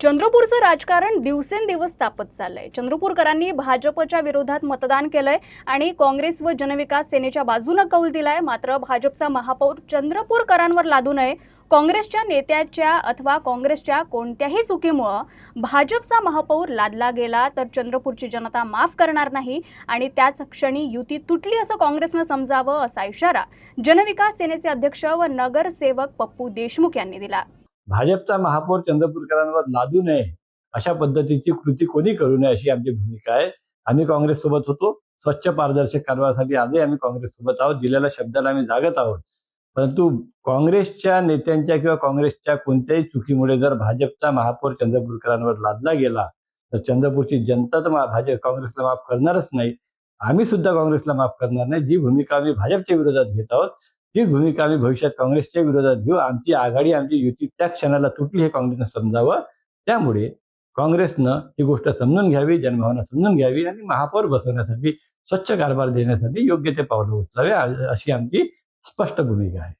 चंद्रपूरचं राजकारण दिवसेंदिवस तापत चाललंय। चंद्रपूरकरांनी भाजपच्या विरोधात मतदान केलंय आणि काँग्रेस व जनविकास सेनेच्या बाजूने कौल दिलाय। मात्र भाजपचा महापौर चंद्रपूरकरांवर लादू नये, काँग्रेसच्या नेत्याच्या अथवा काँग्रेसच्या कोणत्याही चुकीमुळे भाजपचा महापौर लादला गेला तर चंद्रपूरची जनता माफ करणार नाही आणि त्याच क्षणी युती तुटली असं काँग्रेसनं समजावं, असा इशारा जनविकास सेनेचे अध्यक्ष व नगरसेवक पप्पू देशमुख यांनी दिला। भाजपचा महापौर चंद्रपूरकरांवर लादू नये अशा पद्धतीची कृती कोणी करू नये अशी आमची भूमिका आहे। आम्ही काँग्रेस सोबत होतो, स्वच्छ पारदर्शक कारभारासाठी आजही आम्ही काँग्रेस सोबत आहोत, दिलेल्या शब्दाला आम्ही जागत आहोत। परंतु काँग्रेसच्या नेत्यांच्या किंवा काँग्रेसच्या कोणत्याही चुकीमुळे जर भाजपचा महापौर चंद्रपूरकरांवर लादला गेला तर चंद्रपूरची जनता तर काँग्रेसला माफ करणारच नाही। आम्ही सुद्धा काँग्रेसला माफ करणार नाही। जी भूमिका आम्ही भाजपच्या विरोधात घेत आहोत तीच भूमिका आम्ही भविष्यात काँग्रेसच्या विरोधात घेऊ। आमची आघाडी, आमची युती त्या क्षणाला तुटली हे काँग्रेसनं समजावं। त्यामुळे काँग्रेसनं ही गोष्ट समजून घ्यावी, जनभावना समजून घ्यावी आणि महापौर बसवण्यासाठी, स्वच्छ कारभार देण्यासाठी योग्य ते पावलं उचलावे, अशी आमची स्पष्ट भूमिका आहे।